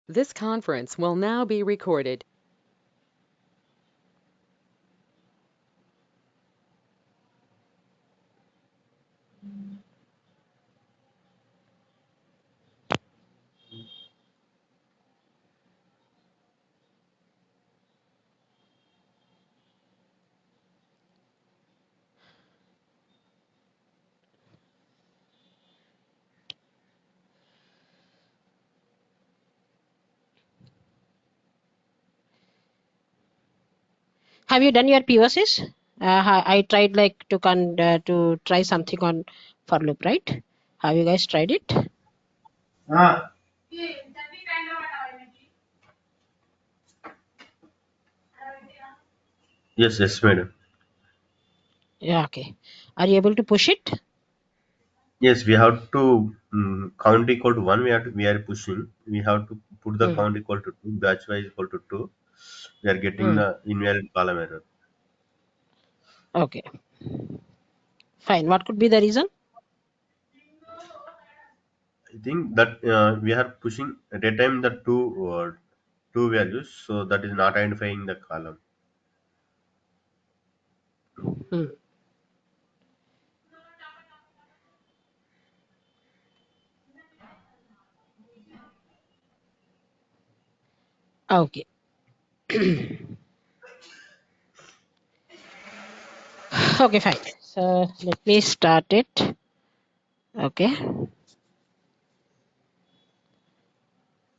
This conference will now be recorded. Have you done your POCs? I tried like to try something on for loop, right? Have you guys tried it? Yes, yes, madam. Yeah, okay. Are you able to push it? Yes, we have to count equal to one. We are pushing. We have to put the Hmm. count equal to two. Batch wise equal to two. We are getting Hmm. the invalid column error. Okay, fine. What could be the reason? I think that we are pushing at a time the two values, so that is not identifying the column. Hmm. Okay. Okay, fine. So let me start it. Okay,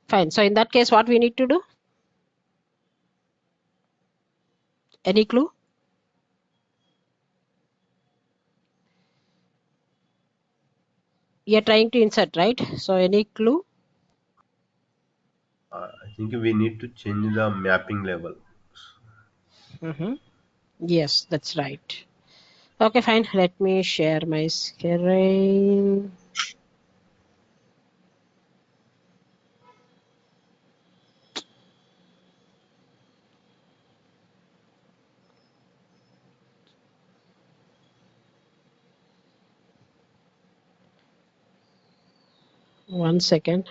fine. So in that case, what we need to do? Any clue? You're trying to insert, right? So any clue? I think we need to change the mapping level. Mm-hmm. Yes, that's right. Okay, fine. Let me share my screen. One second.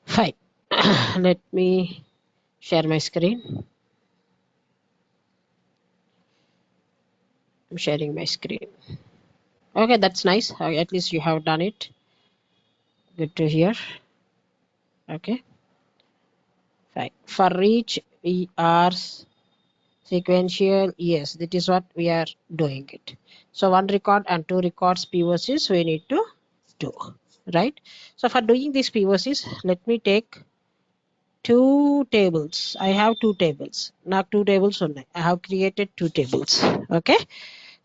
Fine. Let me share my screen. I'm sharing my screen. Okay, that's nice. At least you have done it. Good to hear. Okay, fine. For each we are sequential. Yes, that is what we are doing it. So one record and two records POCs we need to do, right? So for doing these POCs, let me take two tables. I have two tables. Now two tables ఉన్నాయి. I have created two tables. Okay.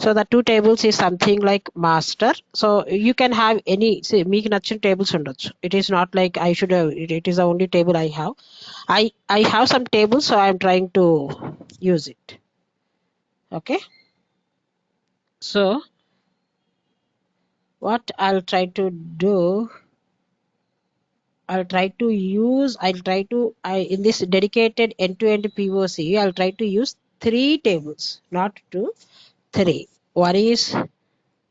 So the two tables is something like master. So you can have any మీకు నచ్చిన tables ఉండొచ్చు. It is not like I should have it is the only table I have. I have some tables, so I am trying to use it. Okay. So what I'll try to do, I'll try to I in this dedicated end-to-end POC, I'll try to use three tables, not two, three. One is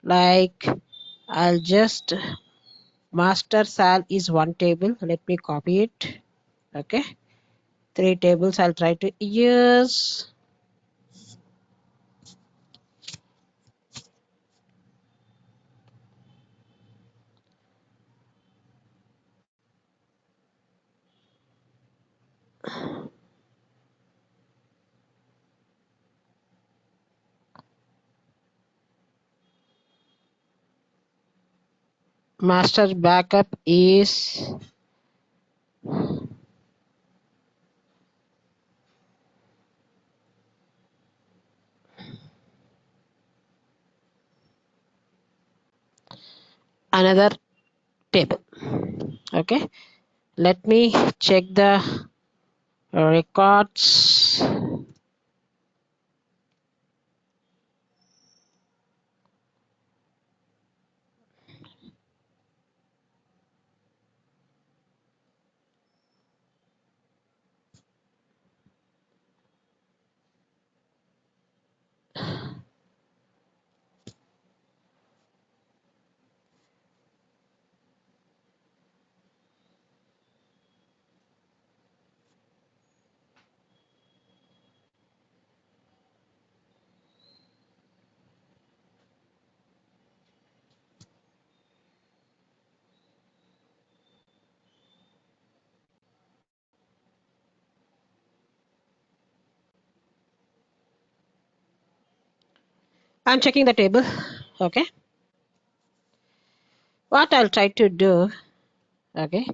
like I'll just master sal is one table. Let me copy it. Okay. Three tables I'll try to use. Master backup is another table. Okay. Let me check the records. I'm checking the table. Okay. What I'll try to do, okay,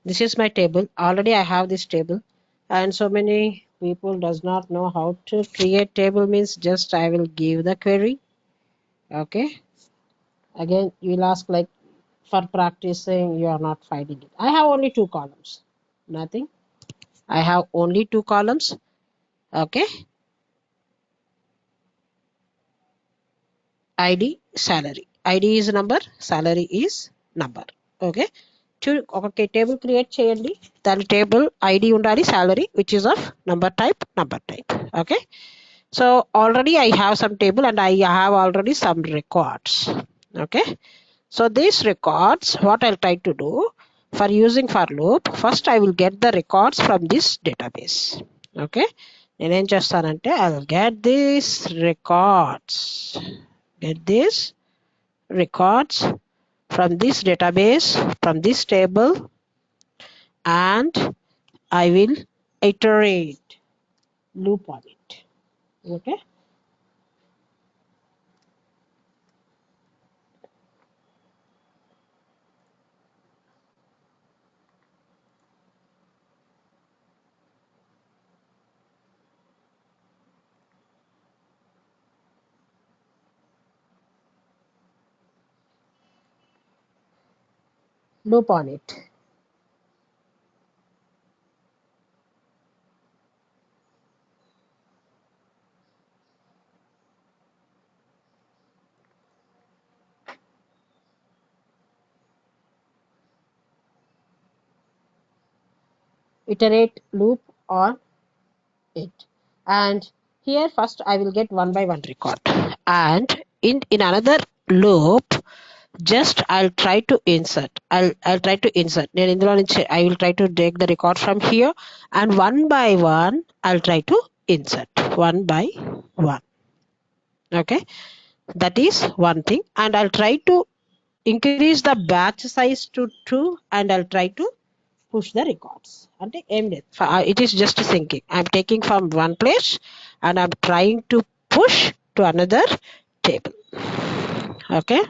this is my table. Already I have this table, and so many people does not know how to create table. Means just I will give the query. Okay. Again, you'll ask like, for practicing, you are not finding it. I have only two columns. Nothing. I have only two columns. Okay. ID, salary. ID is number, salary is number. Okay. Okay, table create చేయండి. దాని table ID ఉండాలి, salary which is of number type. Okay. So already I have some table and I have already some records. Okay. So these records, what I'll try to do for using for loop, first I will get the records from this database. Okay. నేనేం చేస్తానంటే I'll get these records from this database, from this table, and I will iterate, loop on it. Okay. Loop on it. Iterate loop on it. And here first I will get one by one record. And in another loop, just I'll try to insert. I'll try to insert. I will try to take the record from here, and one by one I'll try to insert. One by one. Okay. That is one thing. And I'll try to increase the batch size to 2, and I'll try to push the records. And it is just syncing. I'm taking from one place and I'm trying to push to another table. Okay.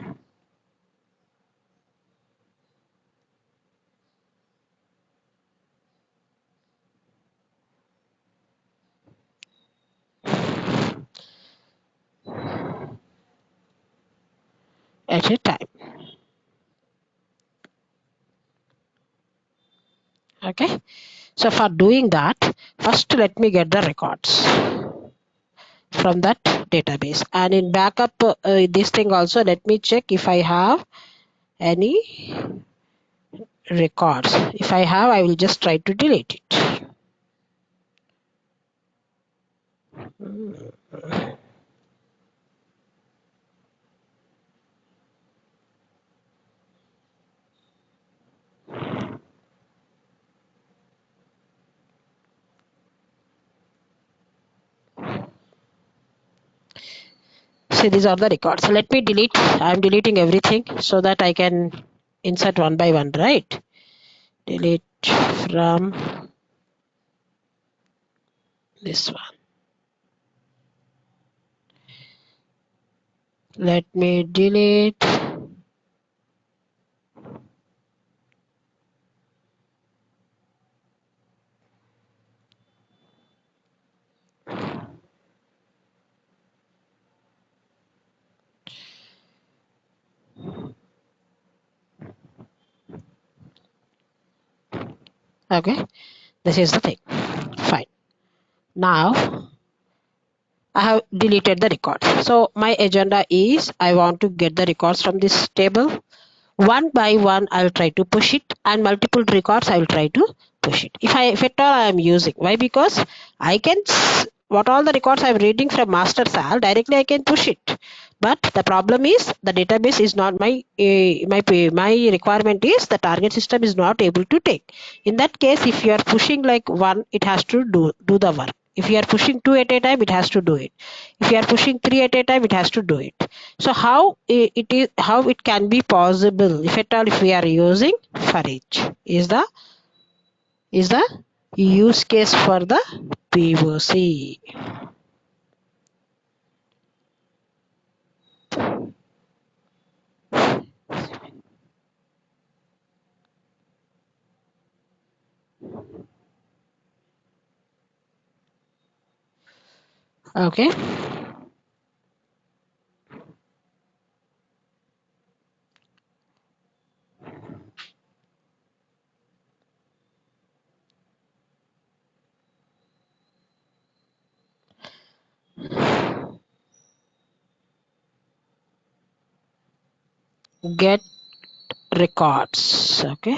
At a time. Okay. So for doing that, first let me get the records from that database, and in backup this thing also, let me check if I have any records. If I have, I will just try to delete it. See, these are the records. So let me delete. I'm deleting everything so that I can insert one by one, right? Delete from this one. Let me delete. Okay, this is the thing. Fine. Now I have deleted the records. So my agenda is I want to get the records from this table. One by one, I'll try to push it, and multiple records I will try to push it. If at all I am using, why? Because I can what all the records I'm reading from master sal directly I can push it. But the problem is the database is not my requirement is the target system is not able to take. In that case, if you are pushing like one, it has to do the work. If you are pushing two at a time, it has to do it. If you are pushing three at a time, it has to do it. So how it can be possible if at all if we are using for each is the use case for the POC. Okay. Get records. Okay.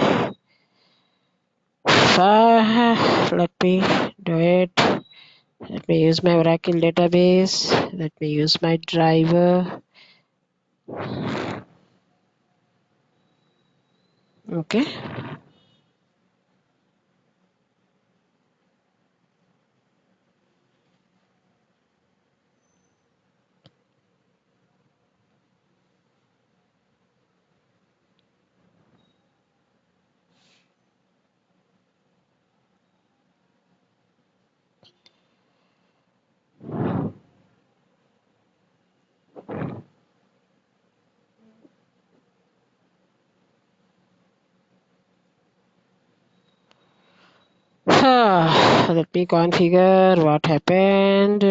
Let me do it. Let me use my Oracle database. Let me use my driver. Okay. Let me configure what happened.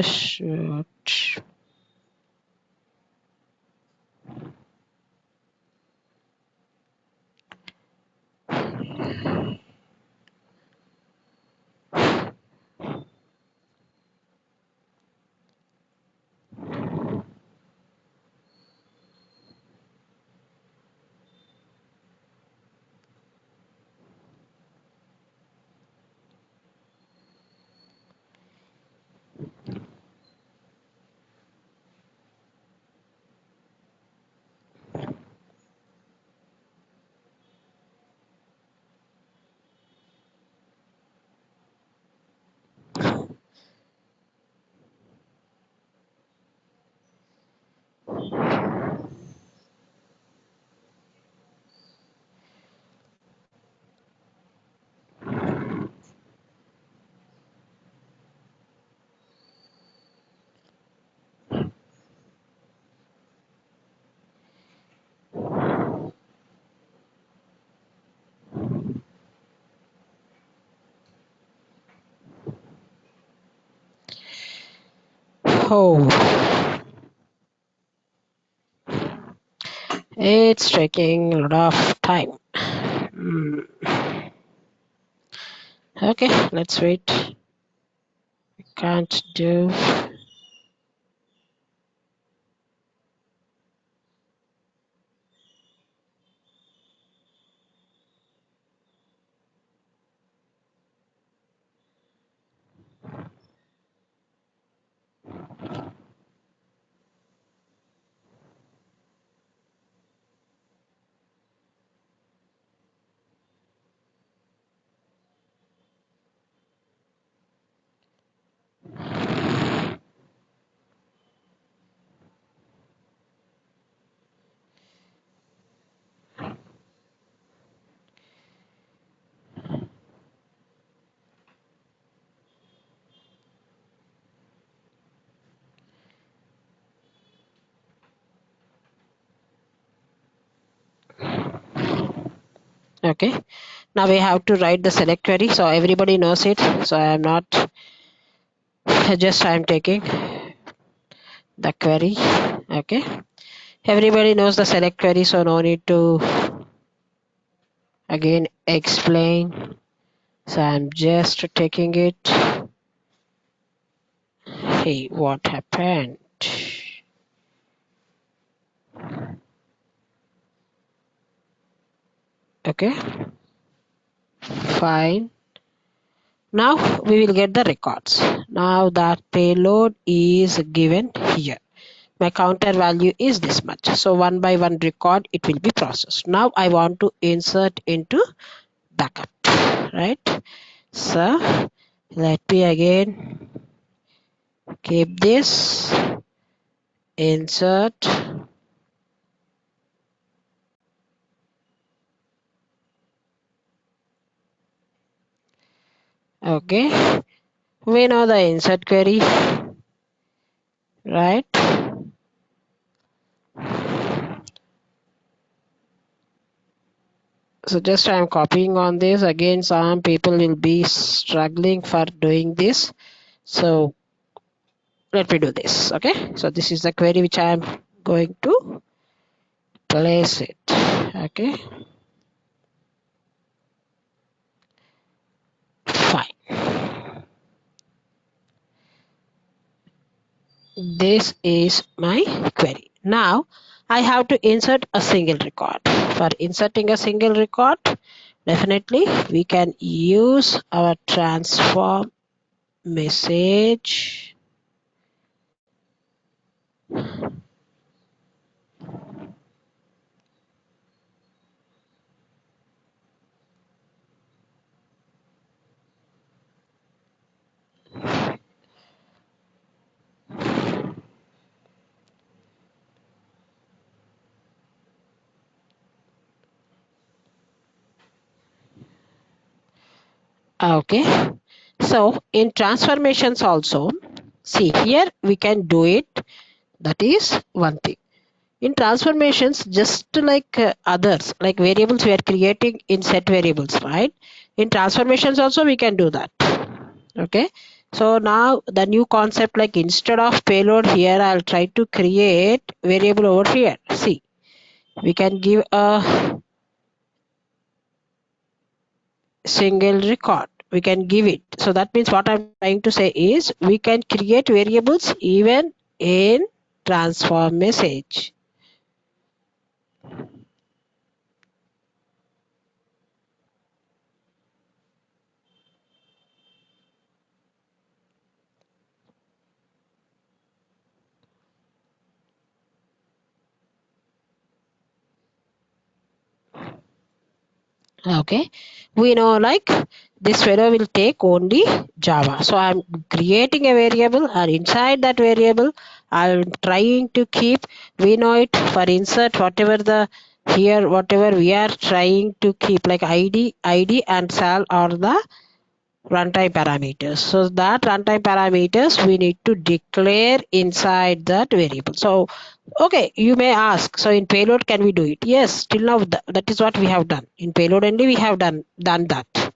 Oh, it's taking a lot of time. Okay, let's wait. Can't do. Okay, now we have to write the select query, so everybody knows it. So I am not just I am taking the query. Okay, everybody knows the select query, so no need to again explain. So I'm just taking it. Hey, what happened? Okay, fine. Now we will get the records. Now that payload is given here. My counter value is this much. So one by one record, it will be processed. Now I want to insert into backup, right? So let me again keep this, insert. Okay, we know the insert query, right? So just I'm copying on this. Again, some people will be struggling for doing this. So let me do this. Okay, so this is the query which I am going to place it. Okay, fine. This is my query. Now I have to insert a single record. For inserting a single record, definitely we can use our transform message. Okay, so in transformations also, see here we can do it. That is one thing. In transformations, just like others, like variables we are creating in set variables, right? In transformations also we can do that. Okay, so now the new concept, like instead of payload here, I'll try to create variable over here. See, we can give a single record, we can give it. So that means what I'm trying to say is we can create variables even in transform message. Okay, we know like this fellow will take only Java. So I'm creating a variable, and inside that variable I'm trying to keep, we know it for insert, whatever the here whatever we are trying to keep, like id and sal are the runtime parameters. So that runtime parameters we need to declare inside that variable. So okay, you may ask, so in payload can we do it? Yes, till now that is what we have done. In payload only we have done that.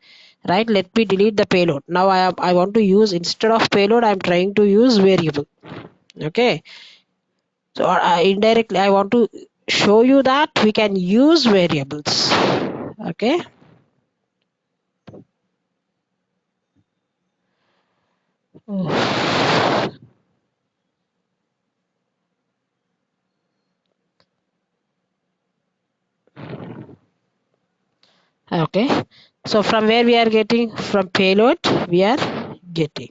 Right? Let me delete the payload. Now I want to use, instead of payload, I'm trying to use variable. Okay. So indirectly I want to show you that we can use variables. Okay. Okay, so from where we are getting? From payload we are getting.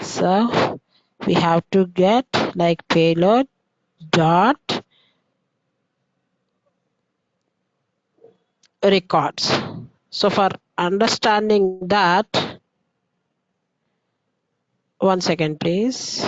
So we have to get like payload dot records. So for understanding that, one second please.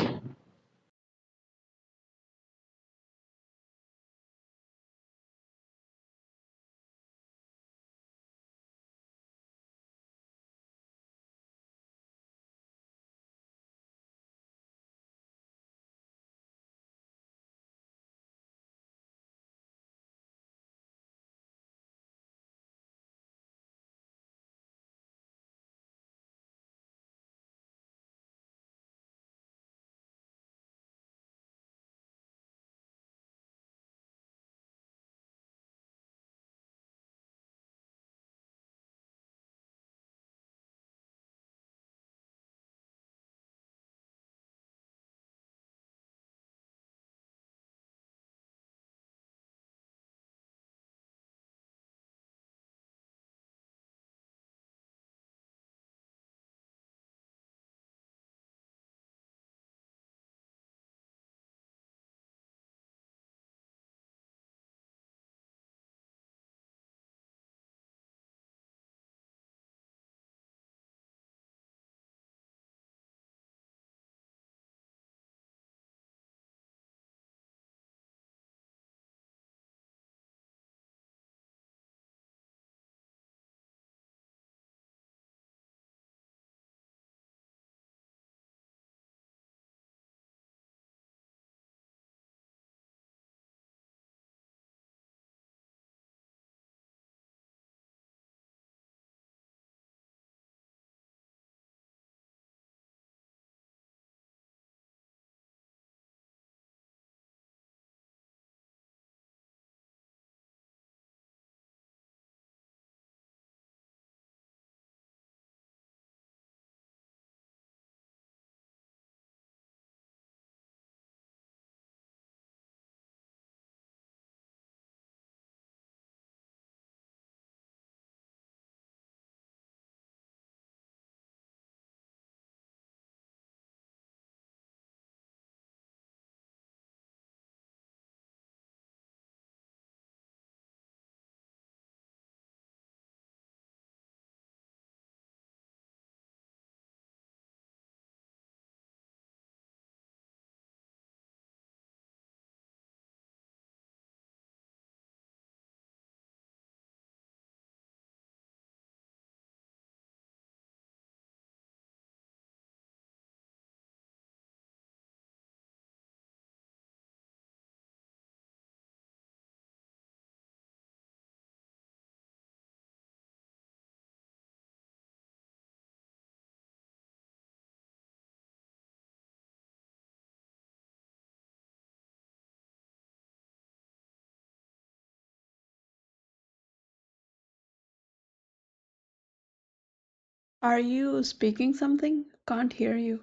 Are you speaking something? Can't hear you.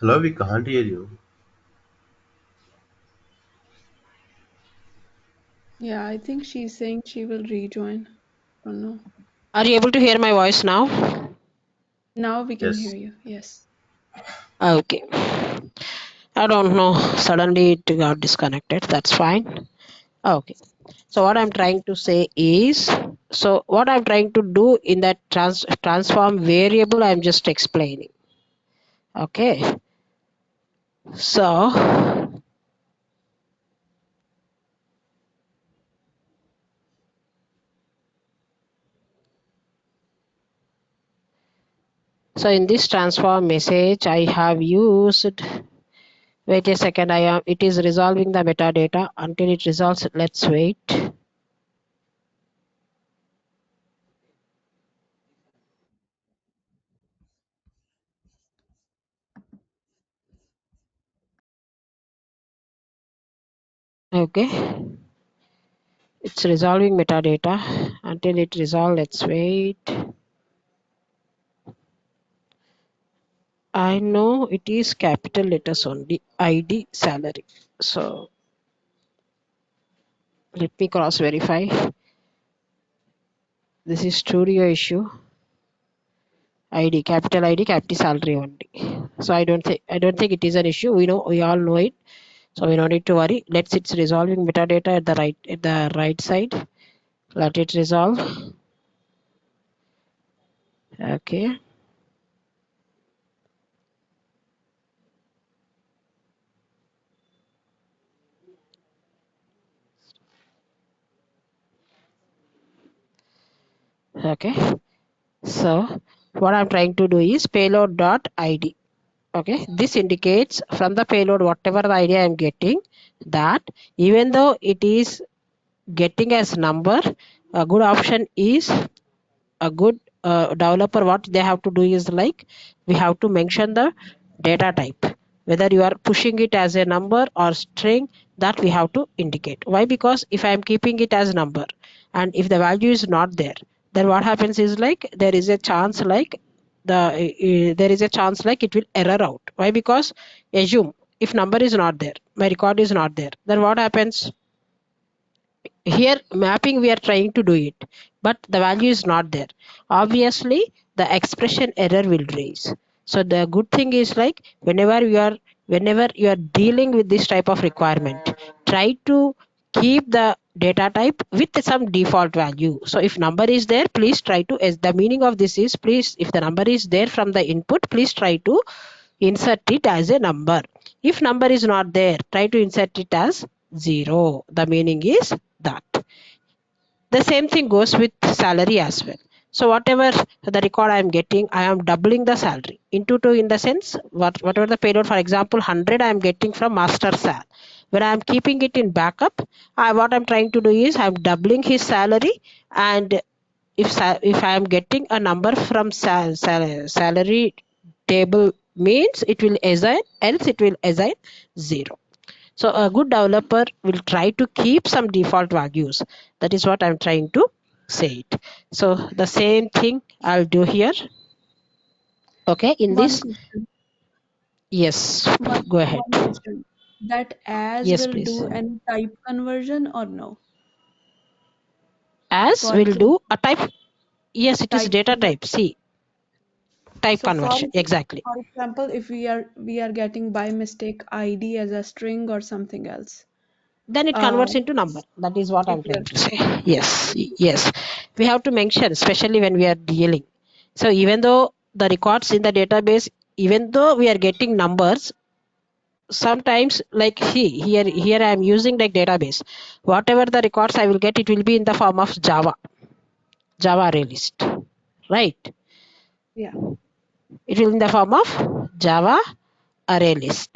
Hello, we can't hear you. Yeah, I think she's saying she will rejoin. Don't know. Are you able to hear my voice now? Now we can hear Yes. you. Yes. Okay. I don't know. Suddenly it got disconnected. That's fine. Okay. So what I'm trying to say is, so what I'm trying to do in that transform variable, I'm just explaining. Okay. So, so in this transform message, I have used, wait a second, it is resolving the metadata. Until it resolves, let's wait. Okay. It's resolving metadata. Until it resolves, let's wait. I know it is capital letters only, ID, salary. So let me cross verify. This is studio issue. ID, capital salary only. So I don't think it is an issue. We all know it. So we don't need to worry. It's resolving metadata at the right side. Let it resolve. Okay. Okay. So what I'm trying to do is payload.id. Okay, this indicates from the payload whatever the ID I am getting, that even though it is getting as number, a good option is, a good developer, what they have to do is, like, we have to mention the data type, whether you are pushing it as a number or string, that we have to indicate. Why? Because if I am keeping it as number and if the value is not there, then what happens is, like, there is a chance, like, there is a chance like it will error out. Why? Because assume if number is not there, my record is not there, then what happens? Here mapping we are trying to do it, but the value is not there. Obviously the expression error will raise. So the good thing is, like, whenever you are dealing with this type of requirement, try to keep the data type with some default value. So if number is there, please try to, as the meaning of this is, please, if the number is there from the input, please try to insert it as a number. If number is not there, try to insert it as 0. The meaning is that. The same thing goes with salary as well. So whatever the record I am getting, I am doubling the salary into 2, in the sense, whatever the payload, for example 100 I am getting from master sal. When I am keeping it in backup, what I'm trying to do is I'm doubling his salary, and if I am getting a number from salary table means it will assign, else it will assign 0. So a good developer will try to keep some default values. That is what I'm trying to say it. So the same thing I'll do here. Okay, in One this, question. yes, One go ahead. one question. That as Yes, will please. do any type conversion or no? As For will do a type, yes, it is type data conversion. type. See, type So conversion, exactly. for example, if we are getting by mistake ID as a string or something else, Then it uh, converts into number. That is what it I'm will. trying to say. Yes, yes. We have to mention, especially when we are dealing. So even though the records in the database, even though we are getting numbers, sometimes like here I am using like database. Whatever the records I will get, it will be in the form of Java array list, right? Yeah. It will in the form of Java array list.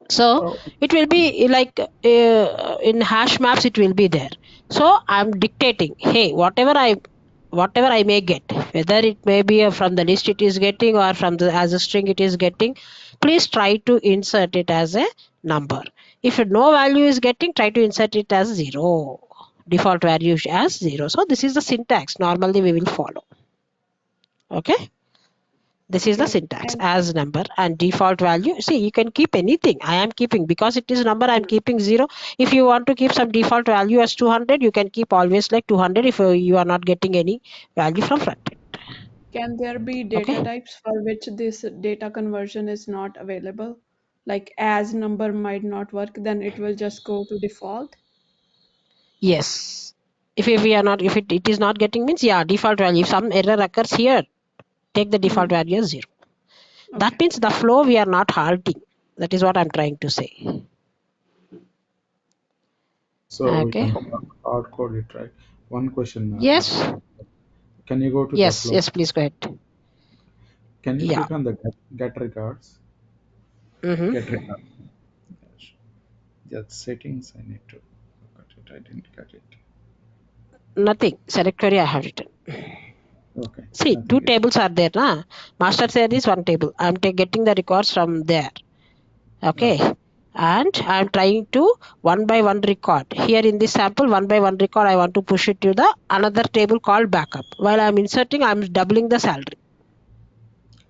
So Oh, it will be like in hash maps it will be there. So I'm dictating, hey, whatever I may get, whether it may be from the list it is getting or from the as a string it is getting, please try to insert it as a number. If no value is getting, try to insert it as 0. Default value as 0. So this is the syntax normally we will follow. Okay. This is the Okay. syntax And as number and default value. See, you can keep anything. I am keeping because it is number. I am keeping 0. If you want to keep some default value as 200, you can keep always like 200 if you are not getting any value from front end. can there be data Okay. types for which this data conversion is not available? Like as number might not work, then it will just go to default. Yes. If we are not, if it is not getting means yeah, default value. If some error occurs here, take the default Hmm. value as 0. That Okay. means the flow we are not halting. That is what I'm trying to say. so we Okay. can hard code it, right? One question, Yes. can you go to the Yes. flow? Yes. Please go ahead. Can you Yeah. click on the get records? Get Mm-hmm. record. Yes. Just settings. I need to look at it. I didn't get it. Nothing. Select query I have written. Okay, See, two nothing is. tables are there. Na? Master share is one table. I'm getting the records from there. Okay. Okay, And I'm trying to one by one record. Here in this sample, one by one record, I want to push it to the another table called backup. While I'm inserting, I'm doubling the salary.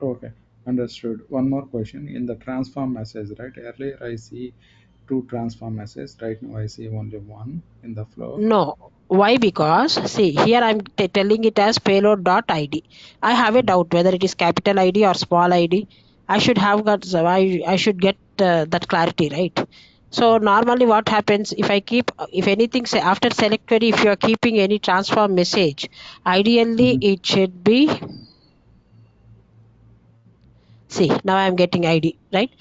okay, understood. One more question in the transform message, right? Earlier I see two transform messages. Right now I see only one in the flow. No. Why? Because see here I'm telling it as payload.id. I have a Hmm. doubt whether it is capital ID or small ID. I should have got I should get that clarity, right? So normally what happens if I keep if anything say after select query if you are keeping any transform message, ideally Mhm. it should be see now I'm getting ID, right?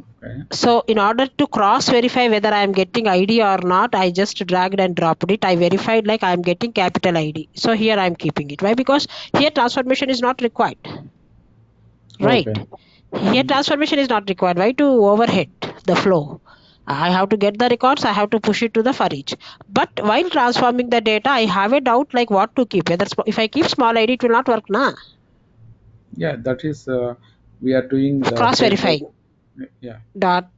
Okay, So in order to cross verify whether I am getting ID or not, I just dragged and dropped it. I verified like I am getting capital ID. So here I am keeping it. Why? Because here transformation is not required. Right. okay. Here transformation is not required. Why to overhead the flow? I have to get the records, I have to push it to the for each. But while transforming the data, I have a doubt like what to keep. Whether if I keep small ID, it will not work, na? Yeah, that is we are doing the Cross payload. verifying Yeah. dot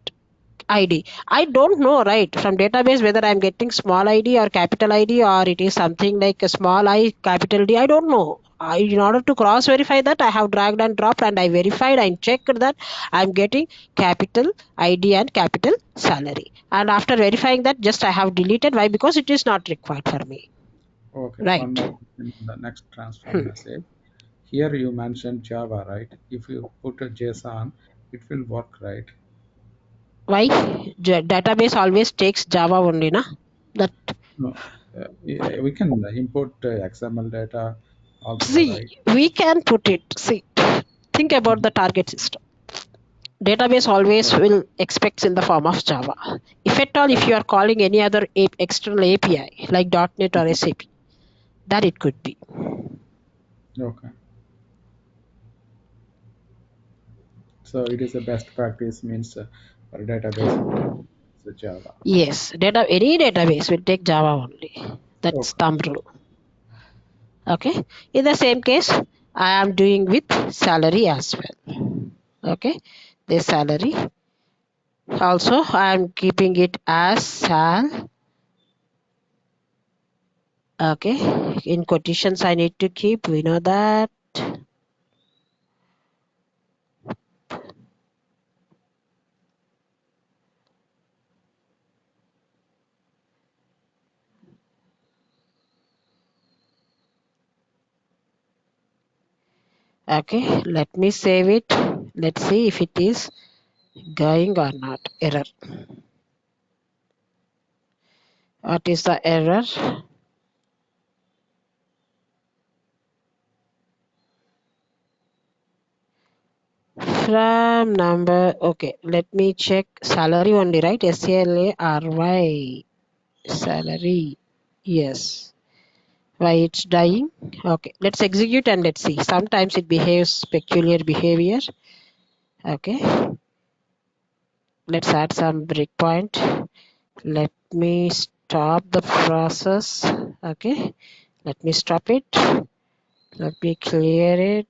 ID. I don't know, right, from database whether I'm getting small ID or capital ID or it is something like a small I, capital D. I don't know. In order to cross verify that, I have dragged and dropped and I verified and checked that I'm getting capital ID and capital salary. And after verifying that, just I have deleted. Why? Because it is not required for me. Okay. One Right. more question in the next transform message. Here you mentioned Java, right? If you put a JSON, it will work, right? Why? Database always takes Java only, na? That No. Yeah, we can import XML data also, see, right? we can put it. See, think about Mhm. the target system. Database always Okay. will expects in the form of Java. If at all, if you Okay. are calling any other external API like .NET or SAP, that it could be. Okay. So it is a best practice means for database import the Java. Yes, any database will take Java only. That's thumb rule. Okay. In the same case, I am doing with salary as well. Okay. This salary. Also, I am keeping it as sal. Okay. In quotations, I need to keep. We know that. Okay. Let me save it. Let's see if it is going or not. Error. What is the error? From number. Okay. Let me check salary only, right? SALARY. Salary. Yes. Why it's dying? Okay. Let's execute and let's see. Sometimes it behaves peculiar behavior. Okay. Let's add some breakpoint. Let me stop the process. Okay. Let me stop it. Let me clear it.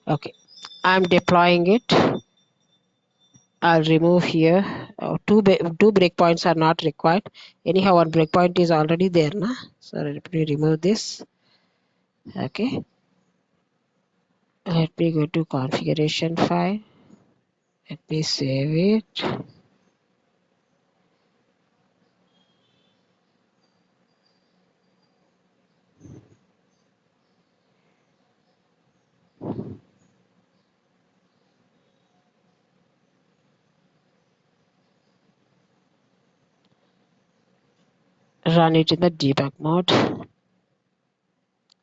Okay. I'm deploying it. I'll remove here. Two breakpoints are not required. Anyhow, one breakpoint is already there, na? So let me remove this. Okay. Let me go to configuration file. Let me save it. Run it in the debug mode.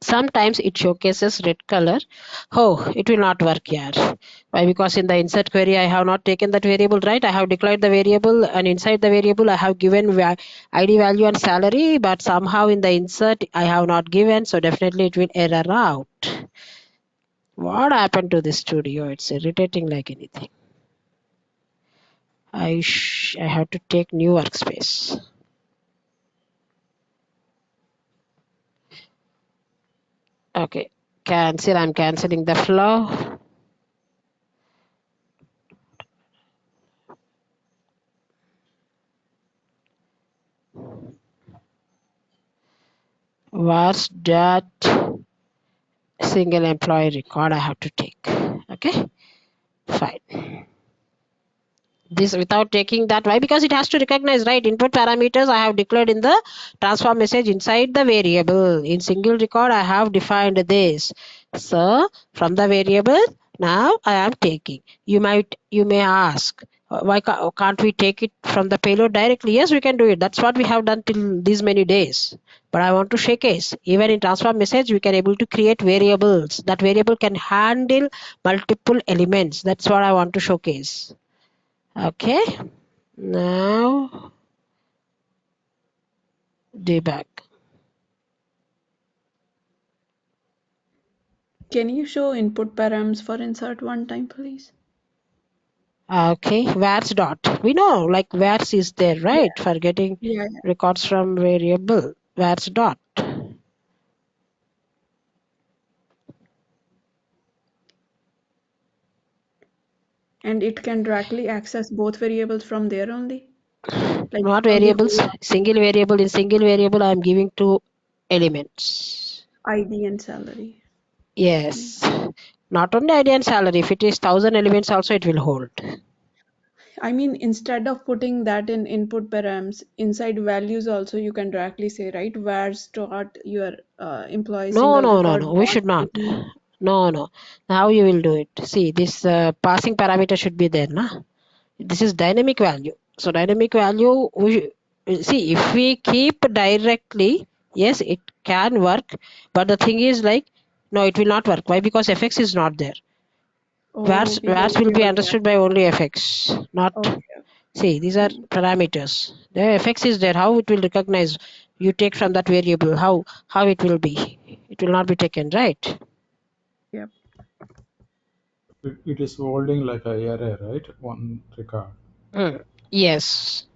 Sometimes it showcases red color. Oh, it will not work here. Why? Because in the insert query, I have not taken that variable, right? I have declared the variable, and inside the variable, I have given ID value and salary, but somehow in the insert, I have not given, so definitely it will error out. What happened to this studio? It's irritating like anything. I have to take new workspace. Okay, cancel. I'm canceling the flow. What's that single employee record I have to take? Okay, fine. This without taking that. Why? Because it has to recognize, right? Input parameters I have declared in the transform message inside the variable. In single record I have defined this. So from the variable now I am taking. You may ask, why can't we take it from the payload directly? Yes, we can do it. That's what we have done till these many days. But I want to showcase even in transform message we can able to create variables. That variable can handle multiple elements. That's what I want to showcase. Okay, now debug. Can you show input params for insert one time, please? Okay, where's dot? We know like where's is there, right? For getting Yeah. records from variable. Where's dot? And it can directly access both variables from there only? Like Not from the variables, whole single variable. In single variable, I am giving two elements. ID and salary. Yes, not only ID and salary. If it is 1,000 elements, also it will hold. I mean, instead of putting that in input params, inside values also you can directly say, right, where's dot your employee No, single no, no, record no. We dot should not. ID. No, no. How you will do it? See, this passing parameter should be there, na? This is dynamic value. So dynamic value, see if we keep directly, yes, it can work. But the thing is like, no, it will not work. Why? Because fx is not there. Oh, Vars we won't will be be able to understood by only fx, not. okay. See, these are Hmm. parameters. The fx is there. How it will recognize? you take from that variable, how it will be. It will not be taken, right? Yep. It is holding like a array, right? One record. Yes.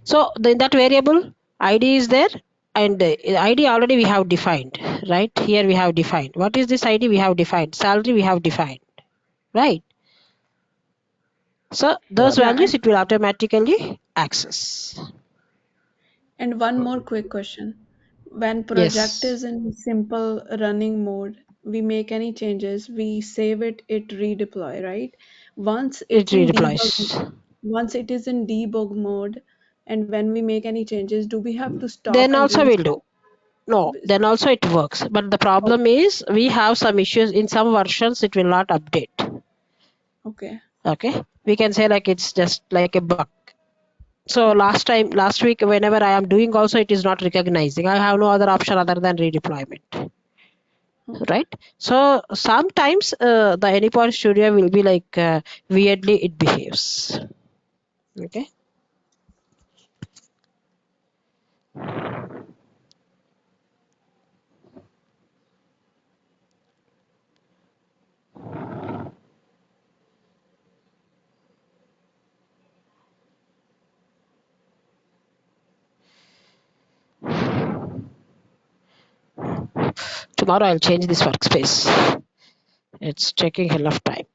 So in that variable, ID is there, and ID already we have defined, right? Here we have defined. What is this ID? We have defined. Salary we have defined, right? So those Yeah. Yeah, values it will automatically access. and one more Okay. quick question. When project Yes, is in simple running mode, we make any changes, we save it, it redeploy, right? Once it it's in debug, redeploys. once it is in debug mode, and when we make any changes, do we have to stop Then and also we'll restart? do. No, then also it works. But the problem is we have some issues in some versions. It will not update. Okay. Okay, we can say like it's just like a bug. So Okay. last week, whenever I am doing also, it is not recognizing. I have no other option other than redeployment, Okay. right? So sometimes the Anypoint Studio will be like weirdly it behaves. Okay. Tomorrow I'll change this workspace. It's taking hell of time.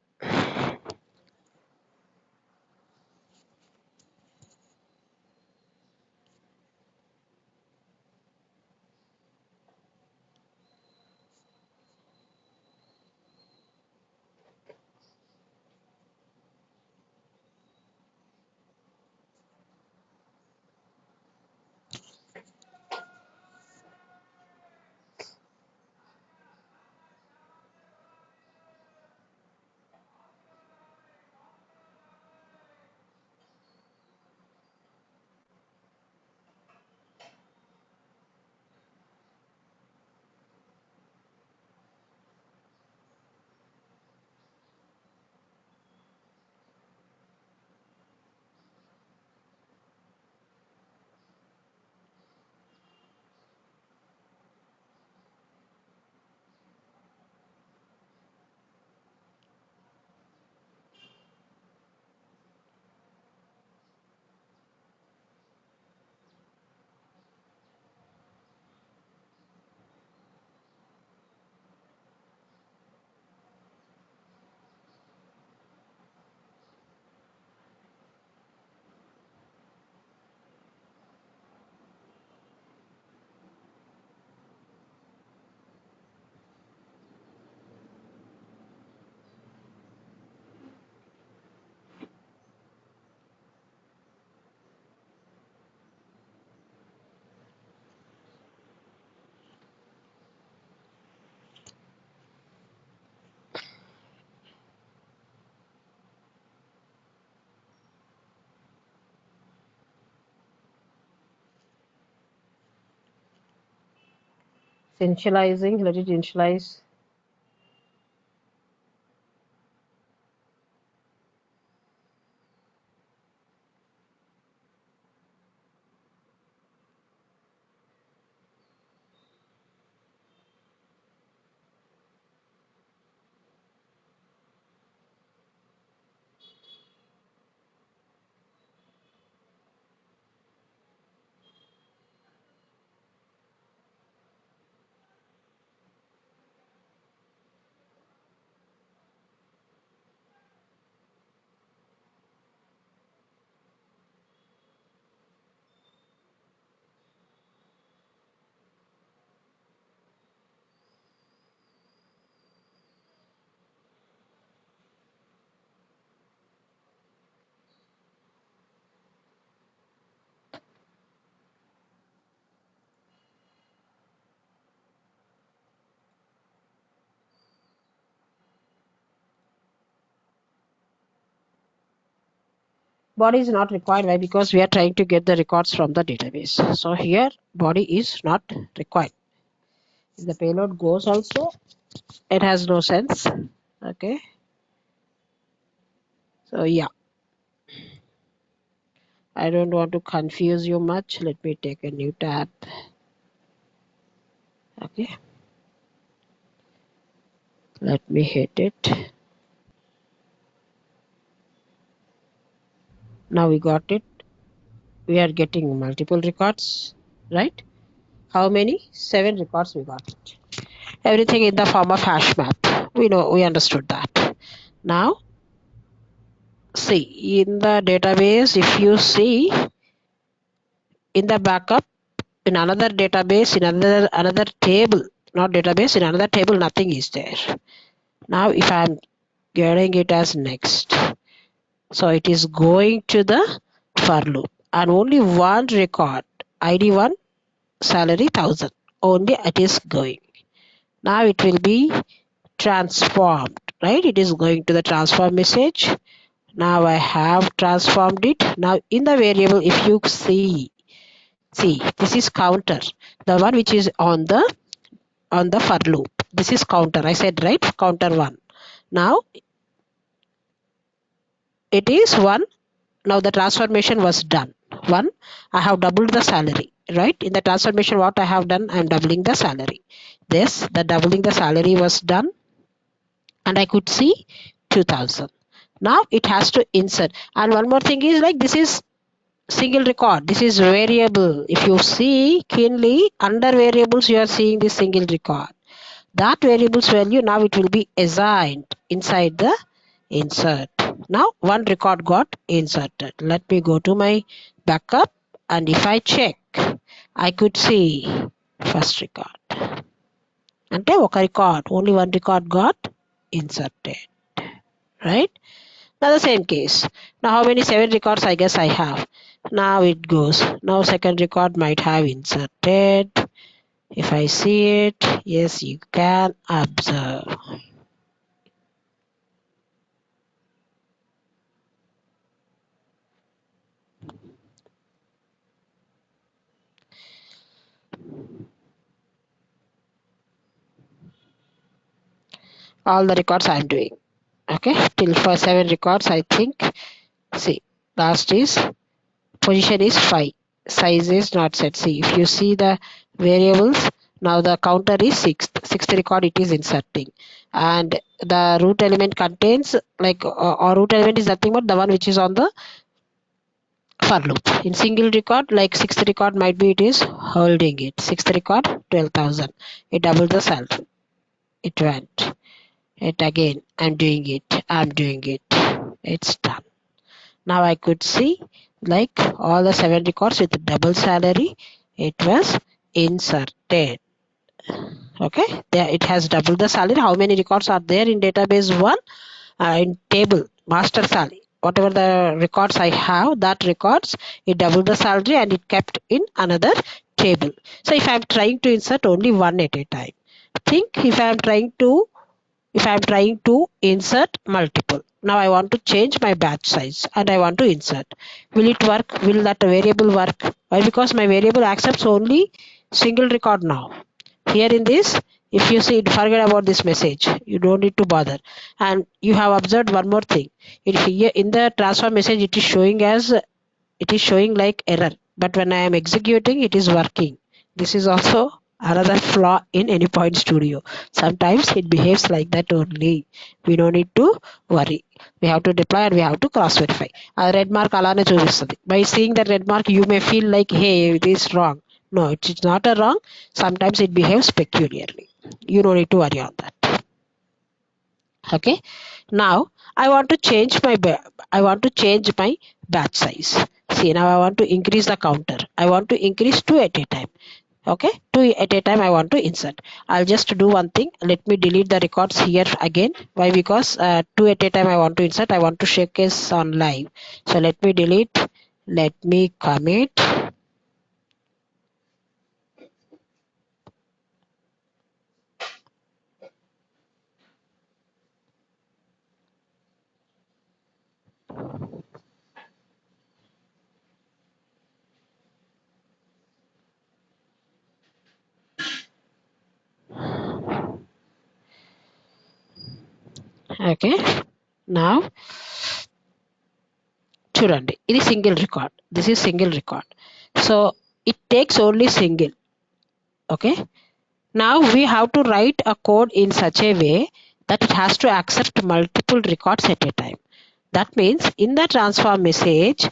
Initializing, let it initialize. Body is not required. Why? Because we are trying to get the records from the database. So here body is not required. If the payload goes also, it has no sense. Okay. So yeah. I don't want to confuse you much. Let me take a new tab. Okay, let me hit it. Now we got it. We are getting multiple records, right? How many? 7 records we got it. Everything in the form of hash map. We understood that. Now, see, in the database, if you see in the backup, in another database, in another table, not database, in another table, nothing is there. Now, if I'm getting it as next, so it is going to the for loop, and only one record, ID 1, salary 1000, only it is going. Now it will be transformed, right? It is going to the transform message. Now I have transformed it. Now in the variable, if you see this is counter, the one which is on the for loop. This is counter. I said right, counter 1. Now it is 1. Now the transformation was done. 1. I have doubled the salary, right? In the transformation, what I have done, I am doubling the salary. This, the doubling the salary was done, and I could see 2000. Now it has to insert. And one more thing is, like, this is single record. This is variable. If you see keenly, under variables, you are seeing this single record. That variable's value, now it will be assigned inside the insert. Now one record got inserted. Let me go to my backup, and if I check, I could see first record. Ante oka record, only one record got inserted, right? Now the same case. Now how many? 7 records I guess I have. Now it goes. Now second record might have inserted. If I see it, yes, you can observe. All the records I am doing. Okay, till for 7 records I think. See, last is position is 5. Size is not set. See, if you see the variables, now the counter is 6th. 6th record it is inserting. And the root element contains, like, or root element is nothing but the one which is on the for loop. In single record, like 6th record might be it is holding it. 6th record 12,000. It doubled the salary. It went. It again. I'm doing it. I'm doing it. It's done. Now I could see, like, all the 7 records with double salary. It was inserted. Okay, there it has doubled the salary. How many records are there in database 1? In table master salary, whatever the records I have, that records it doubled the salary and it kept in another table. So if I am trying to insert only one at a time, think if I am trying to insert multiple. Now I want to change my batch size and I want to insert. Will it work? Will that variable work? Why? Because my variable accepts only single record now. Here in this, if you see, forget about this message. You don't need to bother. And you have observed one more thing. Here in the transfer message, it is showing like error. But when I am executing, it is working. This is also another flaw in AnyPoint Studio. Sometimes it behaves like that only. We don't need to worry. We have to deploy and we have to cross verify. Red mark alane chuvistadi. By seeing the red mark, you may feel like, hey, it is wrong. No, it's not a wrong. Sometimes it behaves peculiarly. You don't need to worry on that. Okay. Now I want to change my batch size. See, now I want to increase the counter. I want to increase 2 at a time. Okay, 2 at a time I want to insert. I'll just do one thing. Let me delete the records here again. Why? Because 2 at a time I want to insert. I want to showcase on live. So let me delete. Let me commit. Okay, now చూడండి, ఇది single record. This is single record. So it takes only single. Okay. Now we have to write a code in such a way that it has to accept multiple records at a time. That means in the transform message,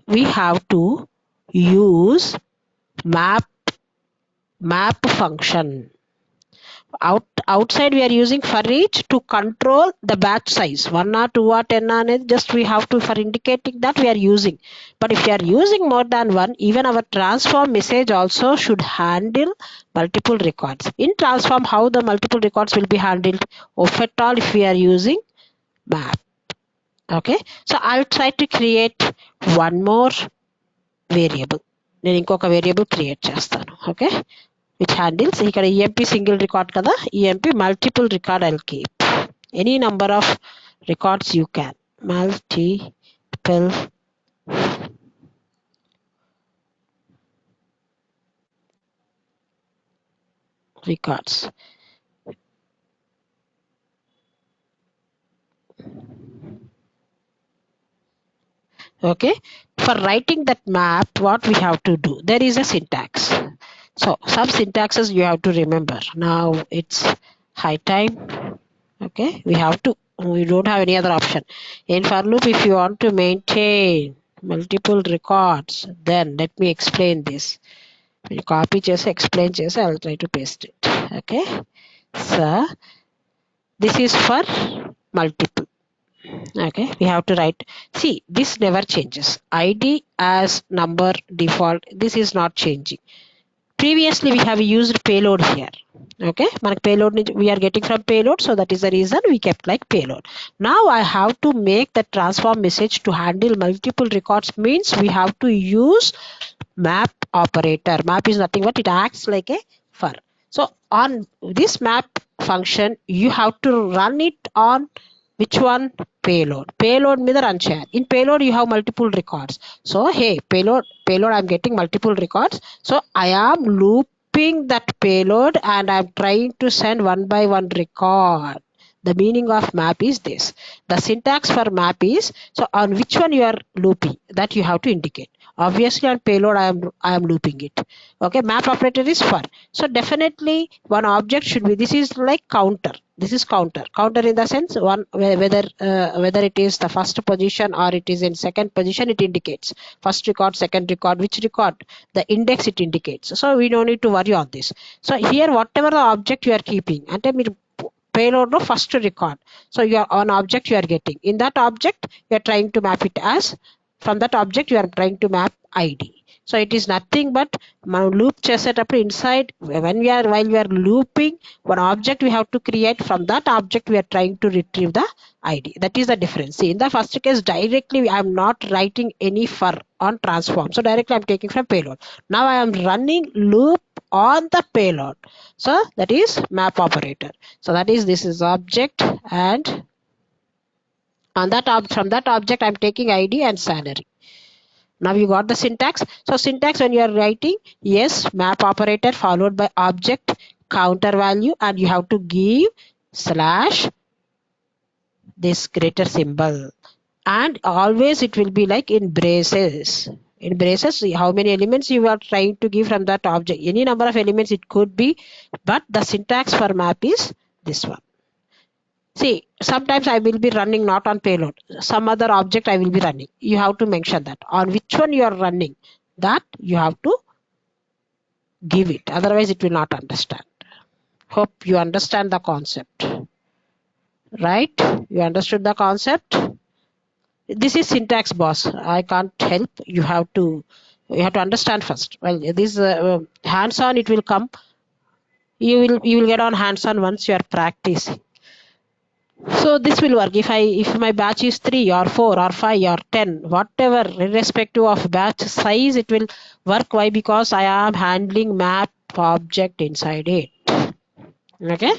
we have to use map function. Outside we are using for each to control the batch size 1 or 2 or 10 or just we have to for indicating that we are using. But if we are using more than one, even our transform message also should handle multiple records. In transform, how the multiple records will be handled, if at all, if we are using map. Okay, so I'll try to create one more variable. నేను ఇంకొక variable create చేస్తాను. Okay, which handles ఇక్కడ EMP single record kada, EMP multiple record I'll keep. Any number of records you can. Multiple records. Okay, for writing that map, what we have to do, there is a syntax. So some syntaxes you have to remember. Now it's high time. Okay, we don't have any other option. In for loop, if you want to maintain multiple records, then let me explain this. You copy chese, explain chese, I'll try to paste it. Okay, so this is for multiple. Okay, we have to write, see, this never changes. ID as number default, this is not changing. Previously we have used payload here. Okay, payload we are getting from payload, so that is the reason we kept like payload. Now I have to make the transform message to handle multiple records, means we have to use map operator. Map is nothing but it acts like a for. So on this map function, you have to run it on which one? Payload మీద run చేయాలి. In payload you have multiple records. So hey, payload I'm getting multiple records. So I am looping that payload and I'm trying to send one by one record. The meaning of map is this. The syntax for map is, so on which one you are looping, that you have to indicate. Obviously on payload I am looping it. Okay, map operator is for. So definitely one object should be, this is like counter. This is counter in the sense one, whether it is the first position or it is in second position, it indicates first record, second record, which record, the index it indicates. So we don't need to worry on this. So here whatever the object you are keeping, ante meer payload no first record, so you are on object you are getting, in that object you are trying to map it as, from that object you are trying to map ID. So it is nothing but loop చేసేటప్పుడు inside, while we are looping one object, we have to create, from that object we are trying to retrieve the ID. That is the difference. See, in the first case directly I am not writing any for on transform, so directly I am taking from payload. Now I am running loop on the payload, so that is map operator. So that is, this is object, and on that from that object I'm taking ID and salary. Now you got the syntax. So syntax, when you are writing, yes, map operator followed by object counter value, and you have to give slash this greater symbol, and always it will be like in braces. In braces, how many elements you are trying to give from that object, any number of elements it could be, but the syntax for map is this one. See, sometimes I will be running not on payload, some other object I will be running. You have to mention that on which one you are running, that you have to give it, otherwise it will not understand. Hope you understand the concept, right? You understood the concept. This is syntax, boss. I can't help. You have to understand first. Well, this hands-on it will come. You will get on hands-on once you are practicing. So this will work if my batch is 3 or 4 or 5 or 10, whatever, irrespective of batch size, it will work. Why? Because I am handling map object inside it. Okay,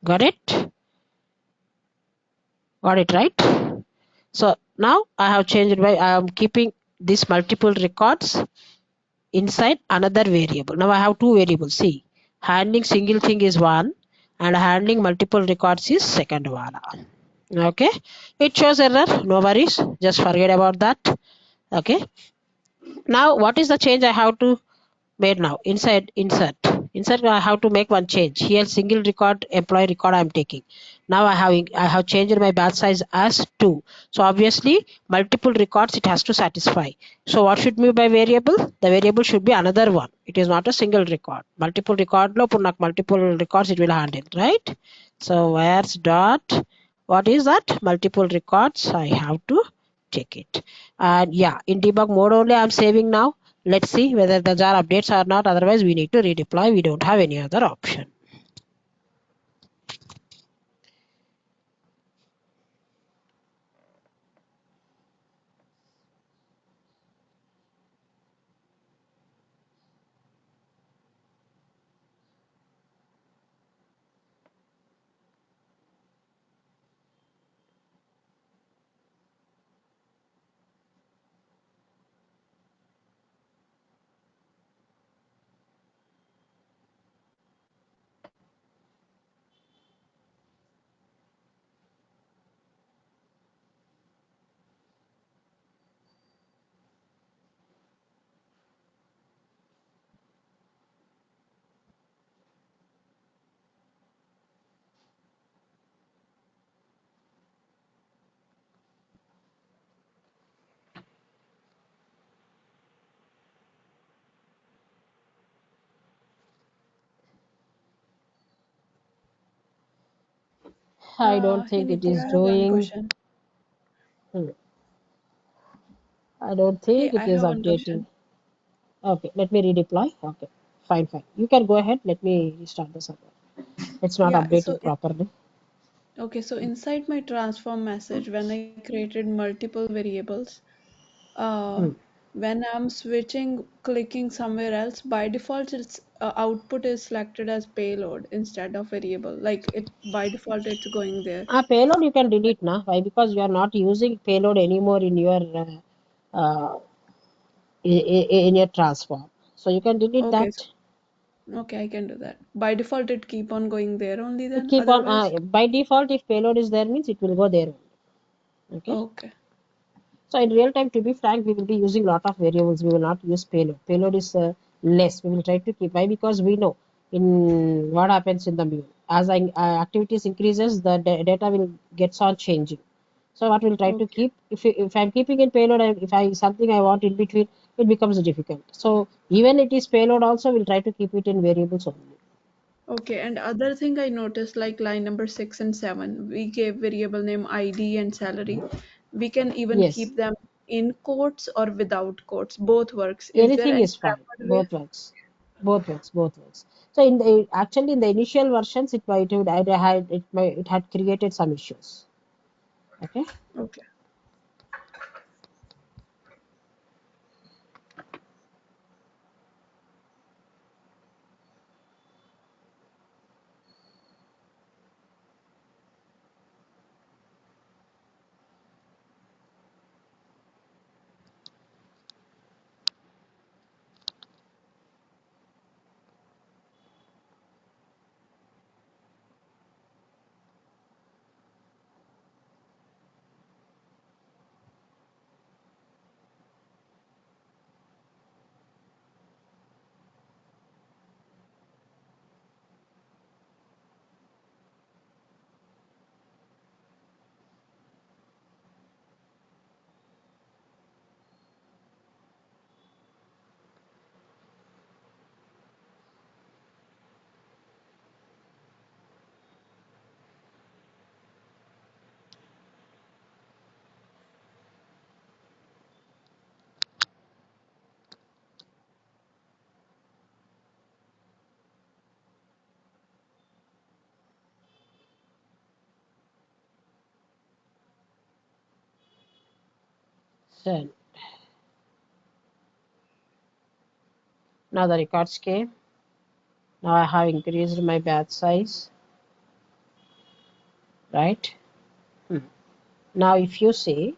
got it right? So now I have changed it by, I am keeping these multiple records inside another variable. Now I have two variables. See, handling single thing is one, and handling multiple records is second one. Okay, it shows error, no worries, just forget about that. Okay. Now what is the change I have to made now? Insert I have to make one change here. Single record employee record I am taking. Now I have changed my batch size as 2. So obviously multiple records it has to satisfy. So what should be by variable? The variable should be another one. It is not a single record. Multiple record lo multiple records it will handle, right? So where's dot, what is that? Multiple records I have to check it. And yeah, in debug mode only I'm saving now. Let's see whether the jar updates or not. Otherwise we need to redeploy. We don't have any other option. I don't Hey think it Nitya, is I have one doing. question. I don't Hey, think I it is have one updating. question. Okay, let me redeploy. Okay, fine. You can go ahead. Let me restart the server. It's not Yeah, updating properly. okay, so inside my transform message, when I created multiple variables, uh, Hmm. when I'm switching, clicking somewhere else, by default, its output is selected as payload instead of variable. Like it by default, it's going there. Payload you can delete now. Why? Because you are not using payload anymore in your in your transform. So you can delete Okay, that. so okay, I can do that. By default, it keep on going there only It then. keep on Otherwise, by default if payload is there means it will go there only. Okay. okay, So in real time, to be frank, we will be using lot of variables. We will not use payload. Payload is less. We will try to keep. Why? Because we know in what happens in the mule. As activities increases, the data will gets on changing. So what we'll try to okay, keep. If I'm keeping in payload, if I something I want in between, it becomes difficult. So even it is payload also, we'll try to keep it in variables only. okay. And other thing I noticed, like line number 6 and 7, we gave variable name ID and salary. We can even Yes, keep them in quotes or without quotes. Both works. Is there anything any is fine. preferred way? Both works. So in the actually in the initial versions, it had created some issues. Okay. Okay. So now the records came. Now I have increased my batch size, right? Hmm. Now if you see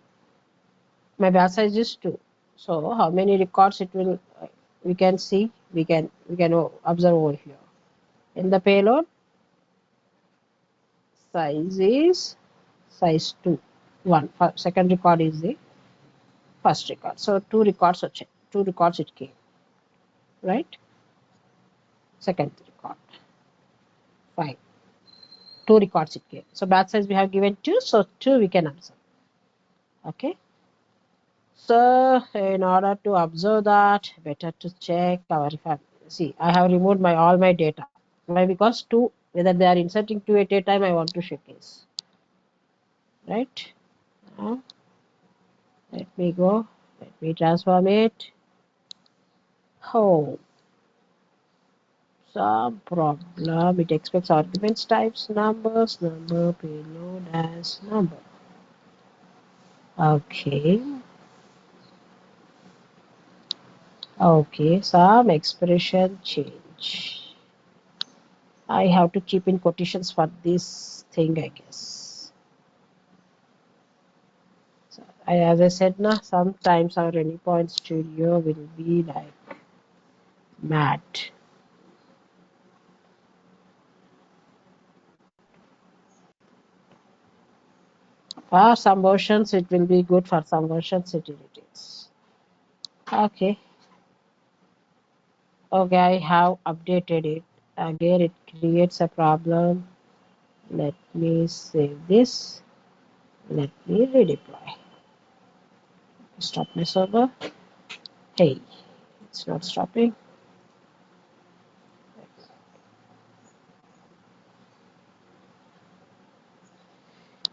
my batch size is 2. So how many records it will we can see, we can observe over here. In the payload size is size 2. One second record is the first record. So 2 records it came, right? Second record, fine. 2 records it came. So batch size we have given 2, so 2 we can observe. Okay. So in order to observe that, better to check our see. I have removed all my data. Why? Because 2, whether they are inserting 2 at a time, I want to showcase. Right? Now, let me go. Let me transform it. Oh, some problem. It expects arguments types number payload as number. Okay. Okay, some expression change. I have to keep in quotations for this thing, I guess. So, as I said, sometimes our Anypoint Studio will be like mad. For some versions, it will be good. For some versions, it irritates. Okay. Okay, I have updated it. Again, it creates a problem. Let me save this. Let me redeploy. Stop my server. Hey, it's not stopping.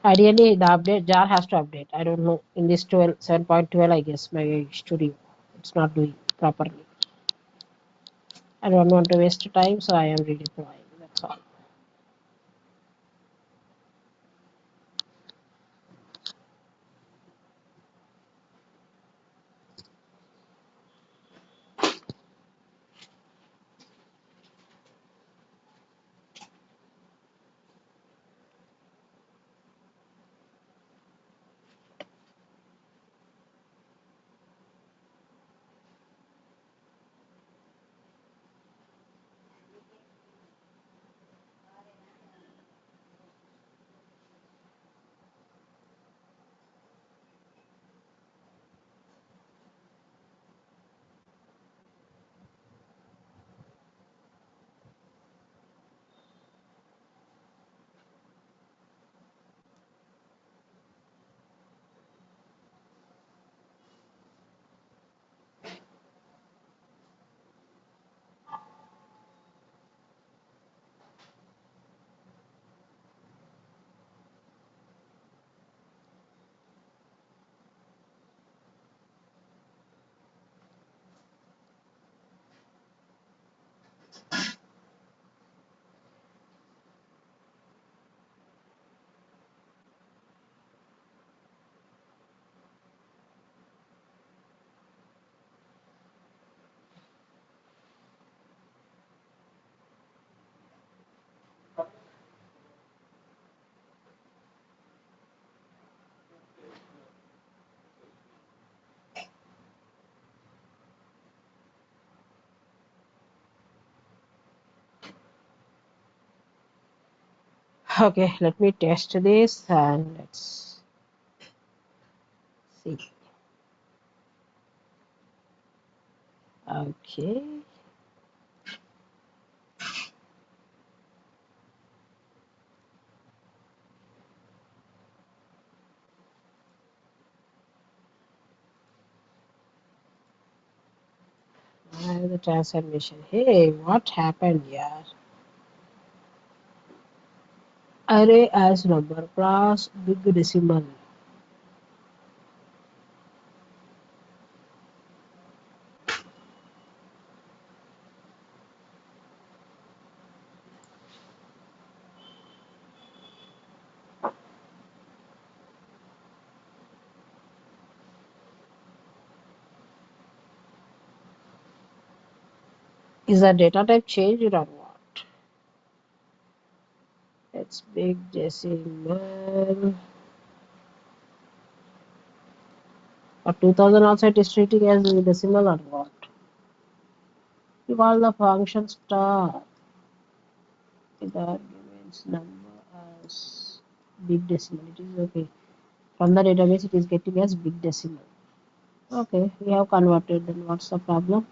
Ideally, the update jar has to update. I don't know. In this 7.12, I guess my studio, it's not doing properly. I don't want to waste time, so I am redeploying. That's all. Okay, let me test this and let's see. Okay. I have the transformation. Hey, what happened here? Array as number plus big decimal. Is the data type changed or what? It's big decimal. For 2000 also it is treating as decimal or what? You call the function star. The arguments number as big decimal. It is okay. From the database it is getting as big decimal. Okay, we have converted, then what's the problem?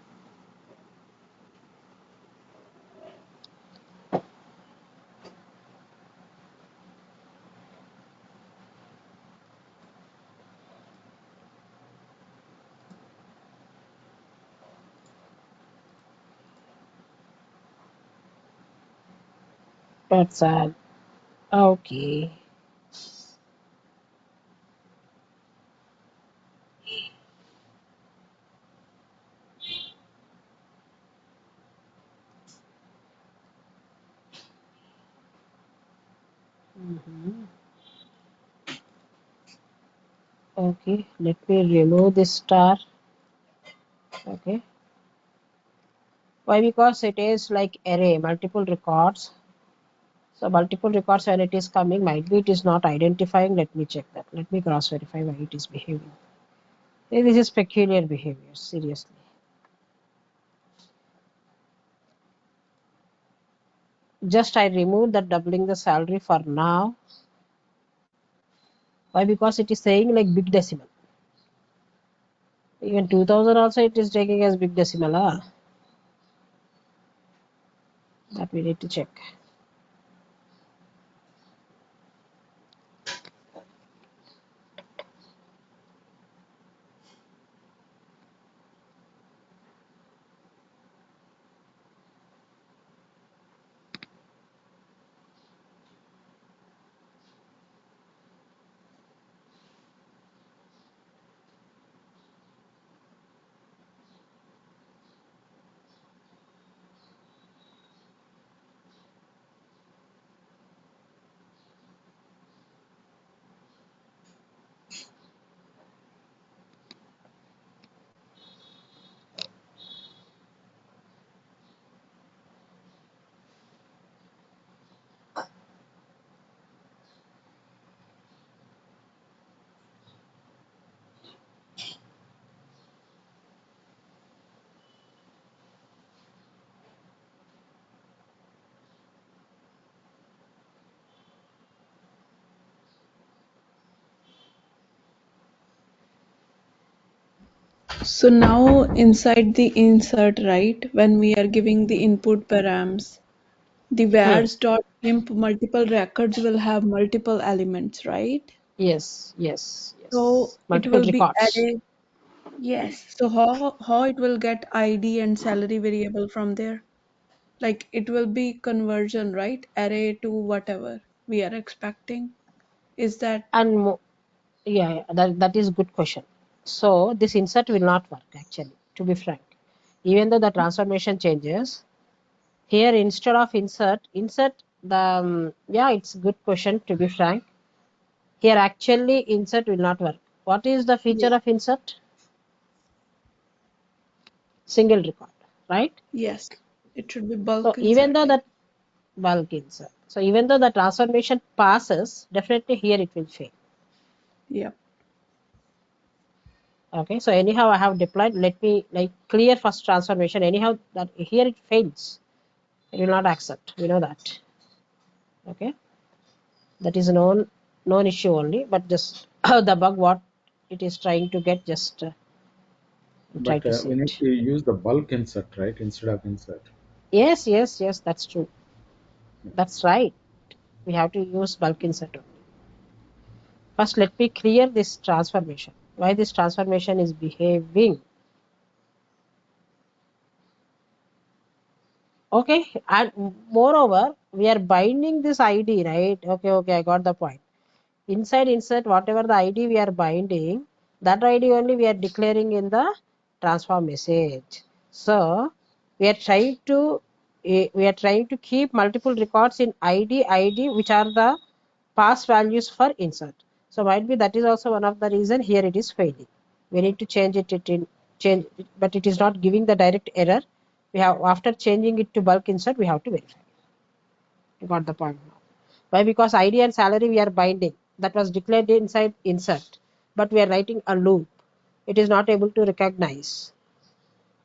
That's sad. Okay. Mhm. Okay, let me remove this star. Okay. Why? Because it is like array, multiple records. So multiple records when it is coming, might be it is not identifying. Let me check that. Let me cross verify why it is behaving. This is peculiar behavior, seriously. Just I removed that doubling the salary for now. Why? Because it is saying like big decimal. Even 2000 also it is taking as big decimal. That we need to check. So now inside the insert, right, when we are giving the input params, the vars.imp multiple records will have multiple elements, right? Yes, yes, So yes. it Multiple will be records. array. Yes. So how it will get ID and salary variable from there? Like it will be conversion, right? Array to whatever we are expecting. Is that And yeah, that is good question. So this insert will not work actually, to be frank. Even though the transformation changes, here instead of insert the yeah, it's a good question to be frank. Here actually insert will not work. What is the yeah. feature of insert? Single record, right? Yes. It should be So bulk even insert, though I that bulk insert, so even though the transformation passes, definitely here it will fail. yeah. Okay, so anyhow I have deployed, let me like clear first transformation. Anyhow that here it fails, it will not accept, we know that. Okay, that is known issue only, but just the bug what it is trying to get, just try But to see we need it. to use the bulk insert, right, instead of insert. Yes, yes, yes, that's true, that's right. We have to use bulk insert only. First let me clear this transformation, why this transformation is behaving. Okay, and moreover we are binding this id, right? Okay, okay, I got the point. Inside insert, whatever the id we are binding, that id only we are declaring in the transform message. So we are trying to keep multiple records in id which are the pass values for insert. So might be that is also one of the reason here it is failing. We need to change it in change, but it is not giving the direct error. We have, after changing it to bulk insert, we have to verify. You got the point now. Why? Because ID and salary we are binding. That was declared inside insert. But we are writing a loop. It is not able to recognize.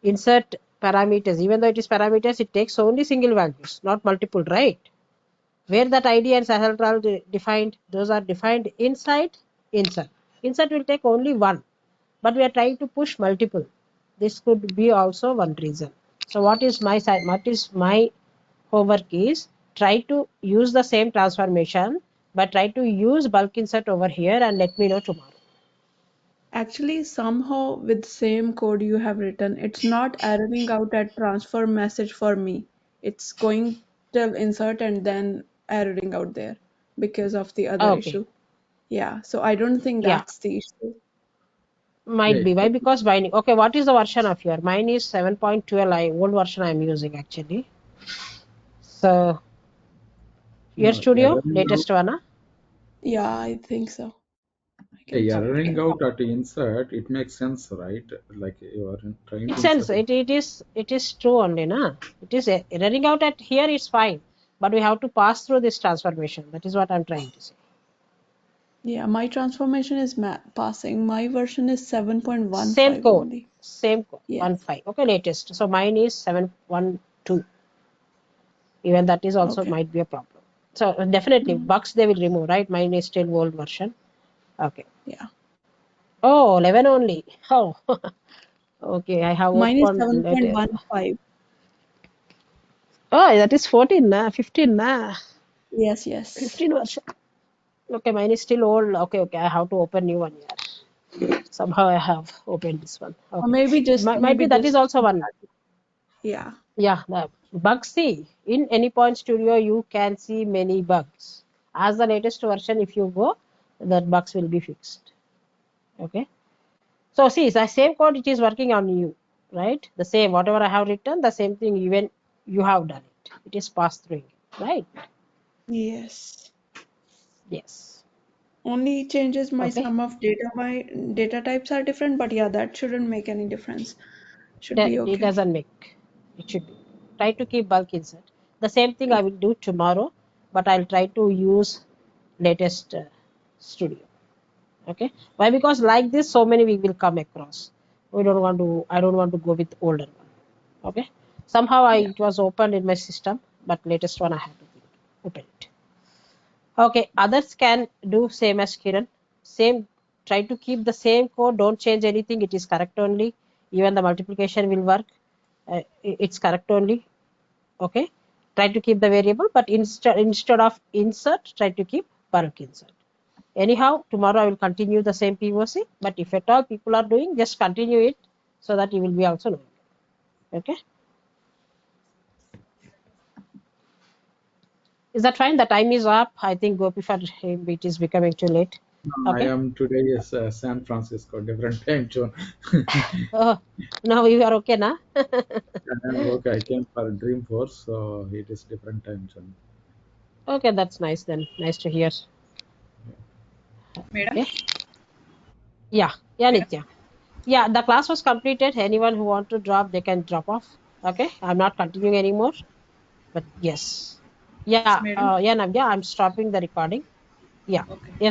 Insert parameters. Even though it is parameters, it takes only single values, not multiple, right? Where that ID and salary are defined, those are defined inside insert. Insert will take only one. but we are trying to push multiple. This could be also one reason. So what is my homework is try to use the same transformation, but try to use bulk insert over here and let me know tomorrow. Actually, somehow with same code you have written, it's not erroring out at transfer message for me. It's going till insert and then erroring out there because of the other Okay. issue. Yeah, so I don't think Yeah, that's the issue. Yeah, might be. Why? Because binding. Okay, what is the version of your? Mine is 7.12. Old version I'm using actually. So your no, studio, erroring out, latest one, huh? Yeah, I think so. I can check. erroring Okay. out at insert, it makes sense, right? Like you are trying It to sense insert it. it is true only, na. It is running out at here. It's fine, but we have to pass through this transformation. That is what I'm trying to say. Yeah, my transformation is passing. My version is Same 7.15 code, only. same code, Yes. 1.5. Okay, latest. So mine is 7.12. Even that is also Okay. might be a problem. So definitely Mhm. bugs they will remove, right? Mine is still old version. Okay. Yeah. Oh, 11 only. Oh, okay. I have Mine is opened later. 7.15. Oh, that is 14, na, 15, na, Yes, yes. 15 version. Okay, mine is still old. Okay, okay. I have to open new one here. Somehow I have opened this one. Or Okay, maybe just might maybe be that is just also one. yeah. Yeah, the bug. See, in any point studio, you can see many bugs. As the latest version, if you go, that bugs will be fixed. Okay. So see, the same code it is working on you, right? The same whatever I have written, the same thing even you have done it. It is passed through, right? Yes. Yes. Only changes my Okay. sum of data. My data types are different, but yeah, that shouldn't make any difference. Should be It okay. doesn't make. It should be. Try to keep bulk insert. The same thing I will do tomorrow, but I'll try to use latest studio. Okay. Why? Because like this, so many we will come across. We don't want to. I don't want to go with older one. Okay. Somehow Yeah. it was opened in my system, but latest one I have to open it. Okay, others can do same as Kiran. Same, try to keep the same code. Don't change anything. It is correct only. Even the multiplication will work. It's correct only. Okay. Try to keep the variable, but instead of insert, try to keep bulk insert. Anyhow, tomorrow I will continue the same POC. But if at all people are doing, just continue it so that you will be also knowing. Okay. Is that fine? The time is up. I think Gopi for him it is becoming too late. No, I Okay. am today is San Francisco, different time zone. Oh, now you are okay now. Okay, I came for Dreamforce, so it is different time zone. Okay, that's nice then. Nice to hear. Madam? Okay. Yeah. Yeah, Madam? Nitya. Yeah, the class was completed. Anyone who want to drop, they can drop off. Okay. I'm not continuing anymore. But yes. Yes, Yeah. madam. Yeah, Navya, I'm stopping the recording. Yeah. Okay. Yes.